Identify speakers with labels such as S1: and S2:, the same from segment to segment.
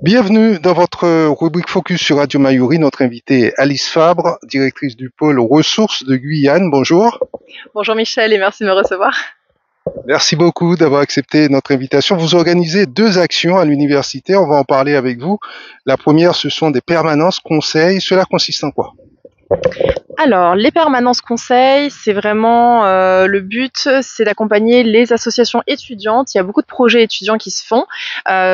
S1: Bienvenue dans votre rubrique Focus sur Radio Mayuri. Notre invitée est Alice Fabre, directrice du pôle ressources de Guyane. Bonjour.
S2: Bonjour Michel et merci de me recevoir.
S1: Merci beaucoup d'avoir accepté notre invitation. Vous organisez deux actions à l'université, on va en parler avec vous. La première, ce sont des permanences conseils. Cela consiste en quoi?
S2: Alors, les permanences conseils, c'est vraiment le but, c'est d'accompagner les associations étudiantes. Il y a beaucoup de projets étudiants qui se font.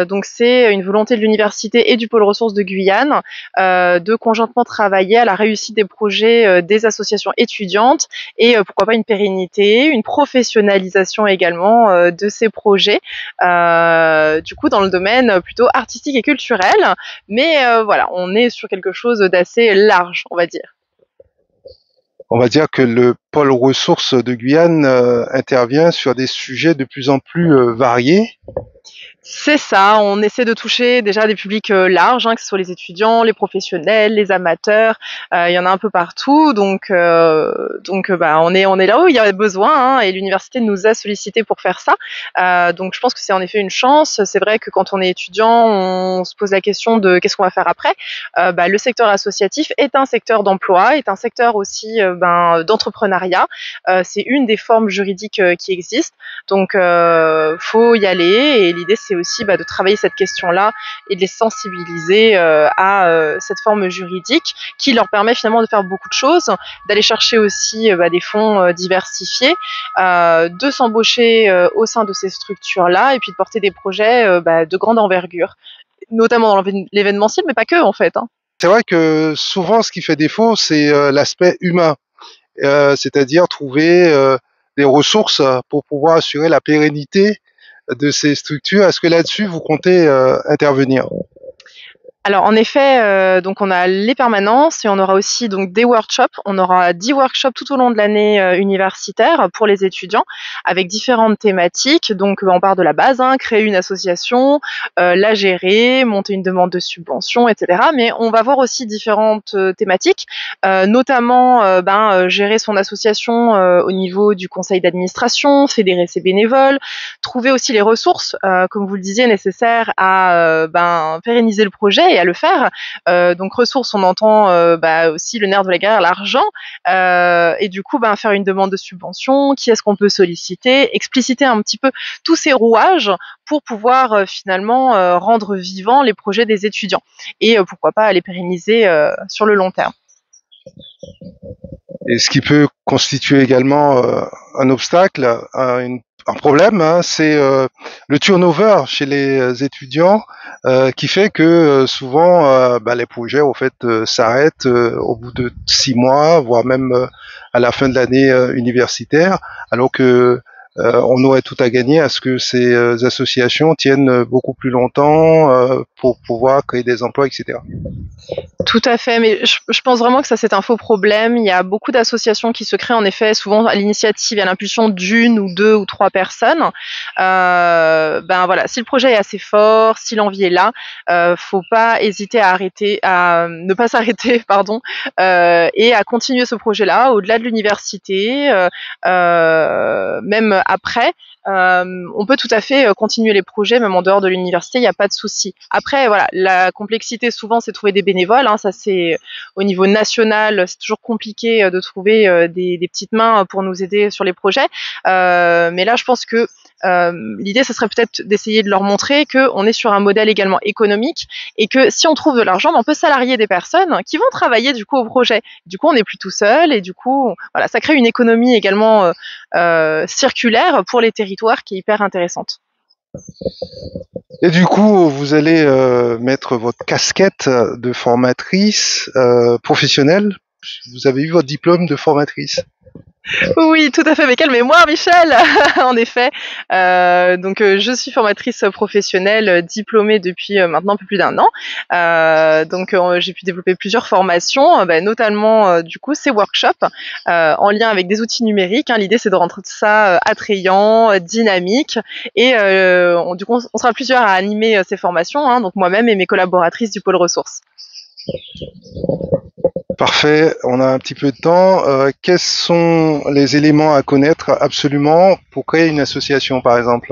S2: Donc, c'est une volonté de l'université et du pôle ressources de Guyane de conjointement travailler à la réussite des projets des associations étudiantes et pourquoi pas une pérennité, une professionnalisation également de ces projets. Du coup, dans le domaine plutôt artistique et culturel. Mais voilà, on est sur quelque chose d'assez large, on va dire.
S1: On va dire que le pôle ressources de Guyane intervient sur des sujets de plus en plus variés.
S2: C'est ça, on essaie de toucher déjà des publics larges, que ce soit les étudiants, les professionnels, les amateurs, il y en a un peu partout, donc bah, on est là où il y a besoin, et l'université nous a sollicité pour faire ça. Donc je pense que c'est en effet une chance. C'est vrai que quand on est étudiant, on se pose la question de qu'est-ce qu'on va faire après. Bah, le secteur associatif est un secteur d'emploi, est un secteur aussi d'entrepreneuriat. C'est une des formes juridiques qui existent, donc faut y aller, et l'idée c'est aussi de travailler cette question-là et de les sensibiliser à cette forme juridique qui leur permet finalement de faire beaucoup de choses, d'aller chercher aussi des fonds diversifiés, de s'embaucher au sein de ces structures-là et puis de porter des projets de grande envergure, notamment dans l'événementiel, mais pas que en fait.
S1: C'est vrai que souvent ce qui fait défaut, c'est l'aspect humain, c'est-à-dire trouver des ressources pour pouvoir assurer la pérennité de ces structures. Est-ce que là-dessus, vous comptez intervenir?
S2: Alors en effet, donc on a les permanences et on aura aussi donc des workshops. On aura 10 workshops tout au long de l'année universitaire pour les étudiants avec différentes thématiques. Donc on part de la base, créer une association, la gérer, monter une demande de subvention, etc. Mais on va voir aussi différentes thématiques, notamment gérer son association au niveau du conseil d'administration, fédérer ses bénévoles, trouver aussi les ressources, comme vous le disiez, nécessaires à pérenniser le projet et à le faire. Donc ressources, on entend aussi le nerf de la guerre, l'argent, et du coup faire une demande de subvention, qui est-ce qu'on peut solliciter, expliciter un petit peu tous ces rouages pour pouvoir finalement rendre vivants les projets des étudiants et pourquoi pas les pérenniser sur le long terme.
S1: Et ce qui peut constituer également un obstacle, un problème, c'est le turnover chez les étudiants, qui fait que souvent les projets en fait s'arrêtent au bout de 6 mois, voire même à la fin de l'année universitaire, alors que on aurait tout à gagner à ce que ces associations tiennent beaucoup plus longtemps pour pouvoir créer des emplois, etc.
S2: Tout à fait, mais je pense vraiment que ça c'est un faux problème. Il y a beaucoup d'associations qui se créent en effet souvent à l'initiative et à l'impulsion d'une ou deux ou trois personnes. Voilà, si le projet est assez fort, si l'envie est là, faut pas hésiter à ne pas s'arrêter, pardon, et à continuer ce projet-là au-delà de l'université, même après. On peut tout à fait continuer les projets même en dehors de l'université, il n'y a pas de souci. Après, voilà, la complexité souvent c'est de trouver des bénévoles. Ça c'est au niveau national, c'est toujours compliqué de trouver des petites mains pour nous aider sur les projets. Mais là, je pense que l'idée, ce serait peut-être d'essayer de leur montrer qu'on est sur un modèle également économique et que si on trouve de l'argent, on peut salarier des personnes qui vont travailler du coup au projet. Du coup, on n'est plus tout seul et du coup, voilà, ça crée une économie également circulaire pour les territoires qui est hyper intéressante.
S1: Et du coup, vous allez mettre votre casquette de formatrice professionnelle. Vous avez eu votre diplôme de formatrice.
S2: Oui, tout à fait. Mais quelle mémoire, Michel. En effet. Je suis formatrice professionnelle diplômée depuis maintenant un peu plus d'1 an. J'ai pu développer plusieurs formations, notamment du coup ces workshops en lien avec des outils numériques. L'idée, c'est de rendre ça attrayant, dynamique. Et du coup, on sera plusieurs à animer ces formations, donc moi-même et mes collaboratrices du pôle ressources.
S1: Parfait, on a un petit peu de temps. Quels sont les éléments à connaître absolument pour créer une association, par exemple?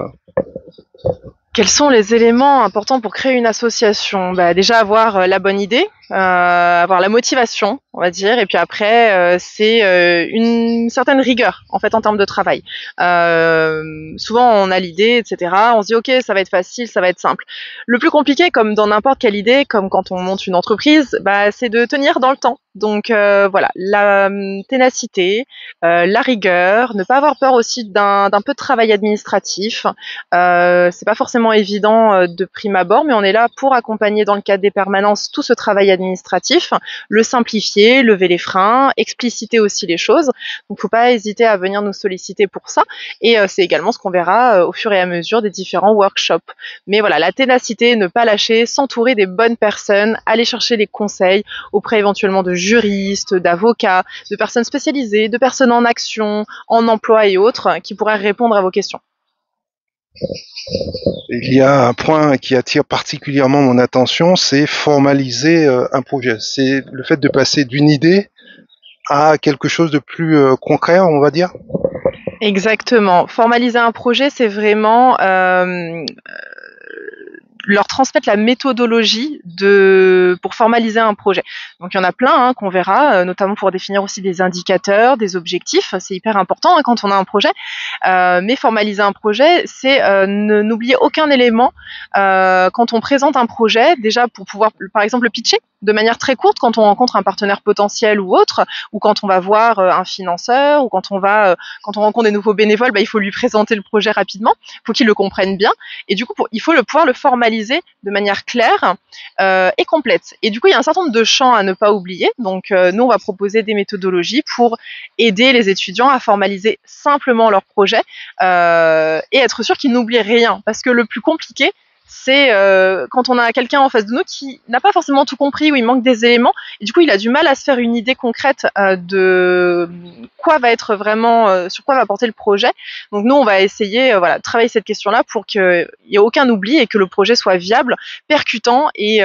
S2: Quels sont les éléments importants pour créer une association? Bah, déjà avoir la bonne idée, avoir la motivation, on va dire, et puis après c'est une certaine rigueur en fait en termes de travail. Souvent on a l'idée, etc. On se dit ok, ça va être facile, ça va être simple. Le plus compliqué, comme dans n'importe quelle idée, comme quand on monte une entreprise, bah, c'est de tenir dans le temps. Donc voilà, la ténacité, la rigueur, ne pas avoir peur aussi d'un peu de travail administratif. C'est pas forcément évident de prime abord, mais on est là pour accompagner dans le cadre des permanences tout ce travail administratif, le simplifier, lever les freins, expliciter aussi les choses. Donc faut pas hésiter à venir nous solliciter pour ça. Et c'est également ce qu'on verra au fur et à mesure des différents workshops. Mais voilà, la ténacité, ne pas lâcher, s'entourer des bonnes personnes, aller chercher des conseils auprès éventuellement de juristes, d'avocats, de personnes spécialisées, de personnes en action, en emploi et autres qui pourraient répondre à vos questions.
S1: Il y a un point qui attire particulièrement mon attention, c'est formaliser un projet. C'est le fait de passer d'une idée à quelque chose de plus concret, on va dire.
S2: Exactement. Formaliser un projet, c'est vraiment leur transmettre la méthodologie pour formaliser un projet. Donc il y en a plein qu'on verra, notamment pour définir aussi des indicateurs, des objectifs. C'est hyper important quand on a un projet. Mais formaliser un projet, c'est n'oublier aucun élément quand on présente un projet, déjà pour pouvoir, par exemple, le pitcher de manière très courte quand on rencontre un partenaire potentiel ou autre, ou quand on va voir un financeur, ou quand on rencontre des nouveaux bénévoles, bah, il faut lui présenter le projet rapidement, il faut qu'il le comprenne bien, et du coup, il faut pouvoir le formaliser de manière claire et complète. Et du coup, il y a un certain nombre de champs à ne pas oublier. Donc, nous, on va proposer des méthodologies pour aider les étudiants à formaliser simplement leur projet et être sûr qu'ils n'oublient rien. Parce que le plus compliqué, c'est quand on a quelqu'un en face de nous qui n'a pas forcément tout compris ou il manque des éléments et du coup il a du mal à se faire une idée concrète de quoi va être vraiment sur quoi va porter le projet. Donc nous on va essayer de travailler cette question-là pour qu'il n'y ait aucun oubli et que le projet soit viable, percutant et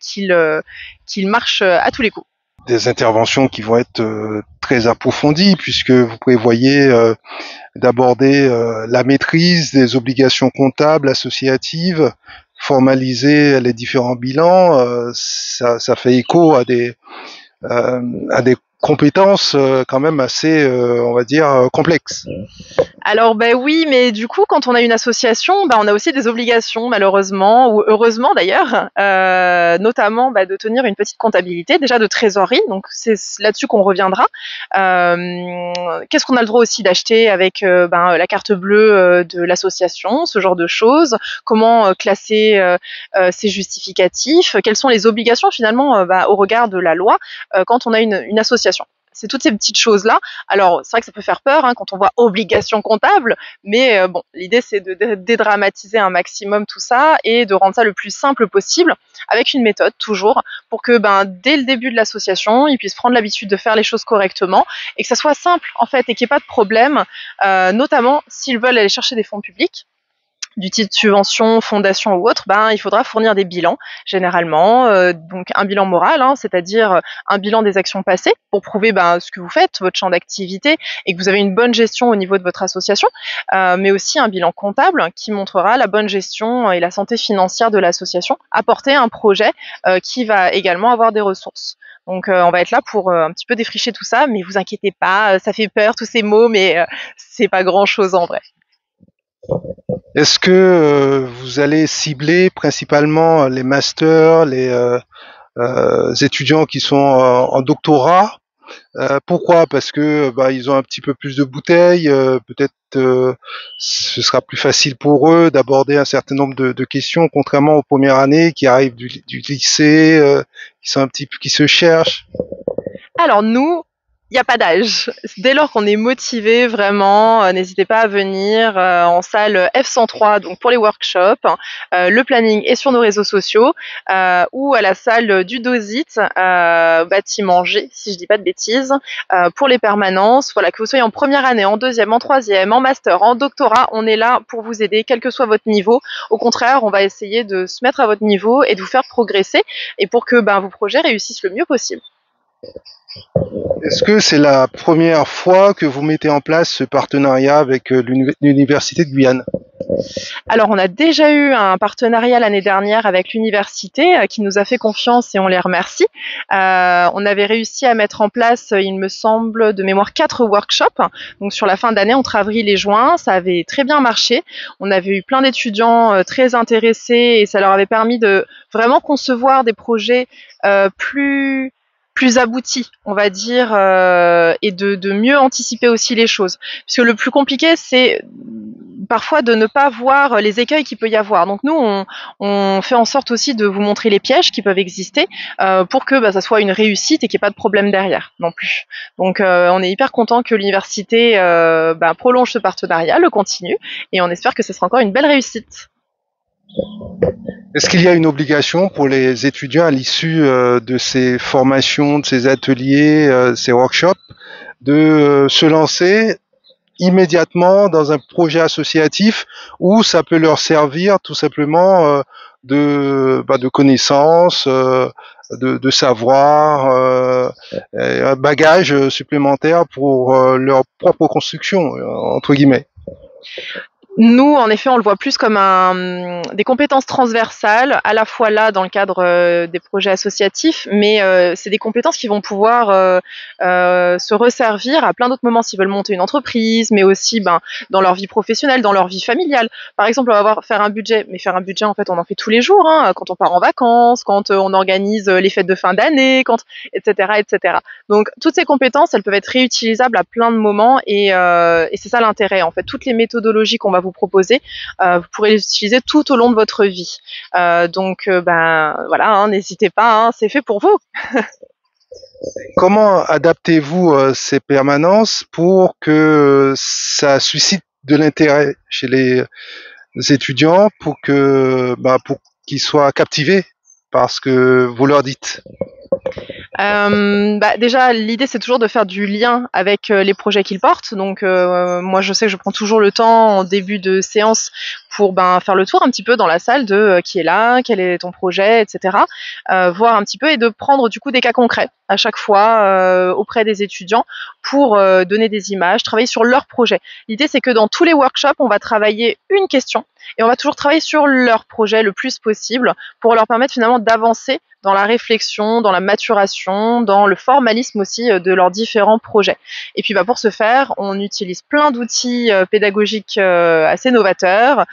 S2: qu'il marche à tous les coups.
S1: Des interventions qui vont être très approfondies puisque vous prévoyez d'aborder la maîtrise des obligations comptables associatives, formaliser les différents bilans. Ça fait écho à des compétences quand même assez, on va dire, complexes.
S2: Alors ben oui, mais du coup, quand on a une association, on a aussi des obligations, malheureusement, ou heureusement d'ailleurs, notamment de tenir une petite comptabilité, déjà de trésorerie, donc c'est là-dessus qu'on reviendra. Qu'est-ce qu'on a le droit aussi d'acheter avec la carte bleue de l'association, ce genre de choses, comment classer ces justificatifs, quelles sont les obligations finalement au regard de la loi quand on a une association. C'est toutes ces petites choses-là. Alors, c'est vrai que ça peut faire peur quand on voit obligation comptable, mais bon, l'idée c'est de dédramatiser un maximum tout ça et de rendre ça le plus simple possible, avec une méthode toujours, pour que dès le début de l'association, ils puissent prendre l'habitude de faire les choses correctement et que ça soit simple en fait et qu'il n'y ait pas de problème, notamment s'ils veulent aller chercher des fonds publics du titre subvention, fondation ou autre, il faudra fournir des bilans généralement, donc un bilan moral, c'est-à-dire un bilan des actions passées pour prouver ce que vous faites, votre champ d'activité et que vous avez une bonne gestion au niveau de votre association, mais aussi un bilan comptable qui montrera la bonne gestion et la santé financière de l'association, apporter un projet qui va également avoir des ressources. Donc on va être là pour un petit peu défricher tout ça, mais vous inquiétez pas, ça fait peur tous ces mots, mais c'est pas grand-chose en vrai.
S1: Est-ce que vous allez cibler principalement les masters, les étudiants qui sont en doctorat? Pourquoi? Parce que ils ont un petit peu plus de bouteilles, peut-être ce sera plus facile pour eux d'aborder un certain nombre de questions, contrairement aux premières années qui arrivent du lycée, qui se cherchent.
S2: Alors nous, il n'y a pas d'âge. Dès lors qu'on est motivé vraiment, n'hésitez pas à venir en salle F103 donc pour les workshops. Le planning est sur nos réseaux sociaux ou à la salle du Dosit, bâtiment G si je dis pas de bêtises, pour les permanences. Voilà, que vous soyez en première année, en deuxième, en troisième, en master, en doctorat, on est là pour vous aider, quel que soit votre niveau. Au contraire, on va essayer de se mettre à votre niveau et de vous faire progresser et pour que vos projets réussissent le mieux possible.
S1: Est-ce que c'est la première fois que vous mettez en place ce partenariat avec l'Université de Guyane?
S2: Alors, on a déjà eu un partenariat l'année dernière avec l'université qui nous a fait confiance et on les remercie. On avait réussi à mettre en place, il me semble, de mémoire 4 workshops. Donc, sur la fin d'année, entre avril et juin, ça avait très bien marché. On avait eu plein d'étudiants très intéressés et ça leur avait permis de vraiment concevoir des projets plus aboutis, on va dire, et de mieux anticiper aussi les choses. Puisque le plus compliqué, c'est parfois de ne pas voir les écueils qu'il peut y avoir. Donc nous, on fait en sorte aussi de vous montrer les pièges qui peuvent exister pour que ça soit une réussite et qu'il n'y ait pas de problème derrière non plus. Donc on est hyper content que l'université prolonge ce partenariat, le continue, et on espère que ce sera encore une belle réussite.
S1: Est-ce qu'il y a une obligation pour les étudiants à l'issue de ces formations, de ces ateliers, ces workshops, de se lancer immédiatement dans un projet associatif où ça peut leur servir tout simplement de connaissances, de savoir, un bagage supplémentaire pour leur propre construction, entre guillemets.
S2: Nous, en effet, on le voit plus comme des compétences transversales, à la fois là dans le cadre des projets associatifs, mais c'est des compétences qui vont pouvoir se resservir à plein d'autres moments s'ils veulent monter une entreprise, mais aussi dans leur vie professionnelle, dans leur vie familiale. Par exemple, on va faire un budget, mais faire un budget, en fait, on en fait tous les jours, hein, quand on part en vacances, quand on organise les fêtes de fin d'année, etc., etc. Donc, toutes ces compétences, elles peuvent être réutilisables à plein de moments et c'est ça l'intérêt, en fait. Toutes les méthodologies qu'on va vous proposer, vous pourrez les utiliser tout au long de votre vie. Voilà, hein, n'hésitez pas, hein, c'est fait pour vous.
S1: Comment adaptez-vous ces permanences pour que ça suscite de l'intérêt chez les étudiants pour qu'ils soient captivés par ce que vous leur dites?
S2: Déjà, l'idée c'est toujours de faire du lien avec les projets qu'ils portent. Donc, moi, je sais que je prends toujours le temps en début de séance pour faire le tour un petit peu dans la salle de qui est là, quel est ton projet, etc. Voir un petit peu et de prendre du coup des cas concrets à chaque fois auprès des étudiants pour donner des images, travailler sur leur projet. L'idée c'est que dans tous les workshops, on va travailler une question et on va toujours travailler sur leur projet le plus possible pour leur permettre finalement d'avancer dans la réflexion, dans la maturation, dans le formalisme aussi de leurs différents projets. Et puis pour ce faire, on utilise plein d'outils pédagogiques assez novateurs,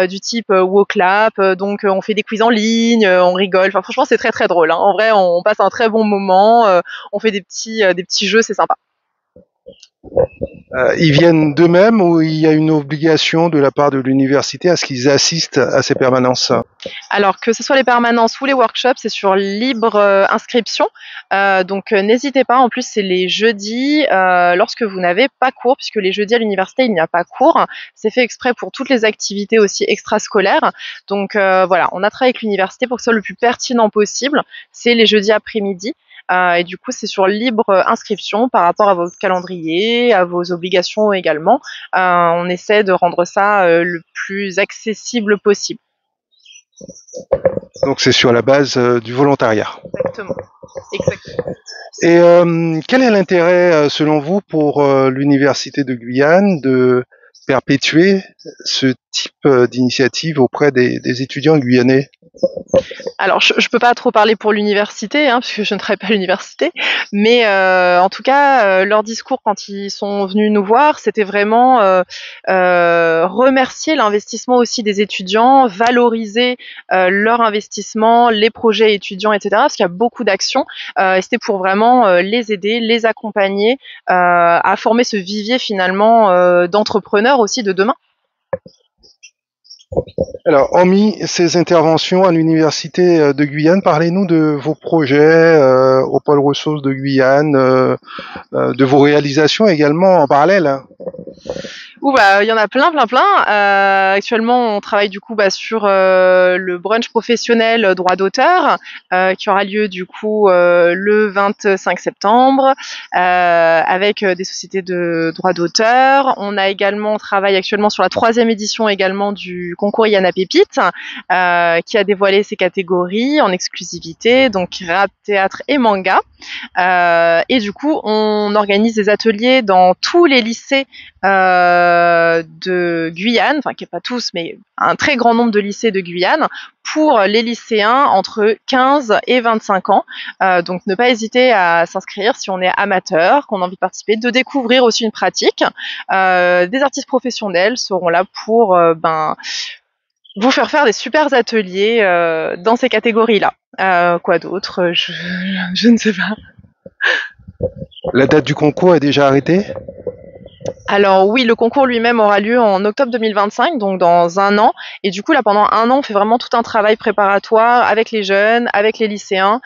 S2: du type WoClap, donc on fait des quiz en ligne, on rigole, enfin franchement c'est très très drôle, hein. En vrai on passe un très bon moment, on fait des petits jeux, c'est sympa.
S1: Ils viennent d'eux-mêmes ou il y a une obligation de la part de l'université à ce qu'ils assistent à ces permanences?
S2: Alors que ce soit les permanences ou les workshops, c'est sur libre inscription. Donc n'hésitez pas, en plus c'est les jeudis lorsque vous n'avez pas cours, puisque les jeudis à l'université il n'y a pas cours. C'est fait exprès pour toutes les activités aussi extrascolaires. Donc voilà, on a travaillé avec l'université pour que ce soit le plus pertinent possible. C'est les jeudis après-midi. Et du coup, c'est sur libre inscription par rapport à votre calendrier, à vos obligations également. On essaie de rendre ça le plus accessible possible.
S1: Donc c'est sur la base du volontariat.
S2: Exactement. Exactement.
S1: Et quel est l'intérêt, selon vous, pour l'Université de Guyane de perpétuer ce type d'initiative auprès des étudiants guyanais?
S2: Alors, je peux pas trop parler pour l'université, hein, parce que je ne travaille pas à l'université, mais en tout cas, leur discours quand ils sont venus nous voir, c'était vraiment remercier l'investissement aussi des étudiants, valoriser leur investissement, les projets étudiants, etc. Parce qu'il y a beaucoup d'actions, et c'était pour vraiment les aider, les accompagner à former ce vivier finalement d'entrepreneurs aussi de demain.
S1: Alors, hormis ces interventions à l'Université de Guyane, parlez-nous de vos projets au pôle ressources de Guyane, de vos réalisations également en parallèle.
S2: Ouh bah, il y en a plein, plein, plein. Actuellement, on travaille du coup sur le brunch professionnel droit d'auteur qui aura lieu du coup le 25 septembre avec des sociétés de droit d'auteur. On travaille actuellement sur la 3e édition également du concours Yana Pépite qui a dévoilé ses catégories en exclusivité, donc rap, théâtre et manga. Et du coup, on organise des ateliers dans tous les lycées de Guyane, enfin qui est pas tous, mais un très grand nombre de lycées de Guyane, pour les lycéens entre 15 et 25 ans. Donc ne pas hésiter à s'inscrire si on est amateur, qu'on a envie de participer, de découvrir aussi une pratique. Des artistes professionnels seront là pour vous faire des super ateliers dans ces catégories-là. Quoi d'autre je ne sais pas.
S1: La date du concours est déjà arrêtée?
S2: Alors oui, le concours lui-même aura lieu en octobre 2025, donc dans un an. Et du coup, là, pendant un an, on fait vraiment tout un travail préparatoire avec les jeunes, avec les lycéens,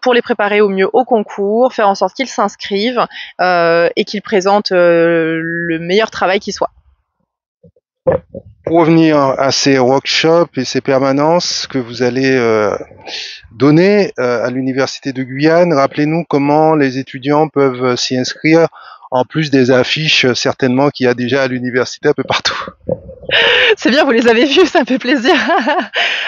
S2: pour les préparer au mieux au concours, faire en sorte qu'ils s'inscrivent et qu'ils présentent le meilleur travail qui soit.
S1: Pour revenir à ces workshops et ces permanences que vous allez donner à l'Université de Guyane, rappelez-nous comment les étudiants peuvent s'y inscrire, en plus des affiches certainement qu'il y a déjà à l'université un peu partout.
S2: C'est bien, vous les avez vus, ça me fait plaisir.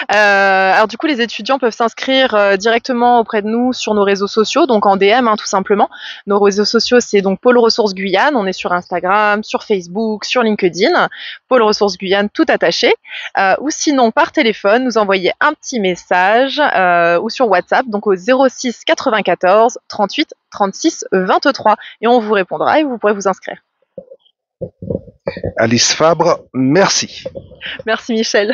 S2: Alors du coup, les étudiants peuvent s'inscrire directement auprès de nous sur nos réseaux sociaux, donc en DM tout simplement. Nos réseaux sociaux, c'est donc Pôle Ressources Guyane. On est sur Instagram, sur Facebook, sur LinkedIn. Pôle Ressources Guyane, tout attaché. Ou sinon, par téléphone, nous envoyer un petit message ou sur WhatsApp, donc au 06 94 38 36 23. Et on vous répondra et vous pourrez vous inscrire.
S1: Alice Fabre, merci.
S2: Merci Michel.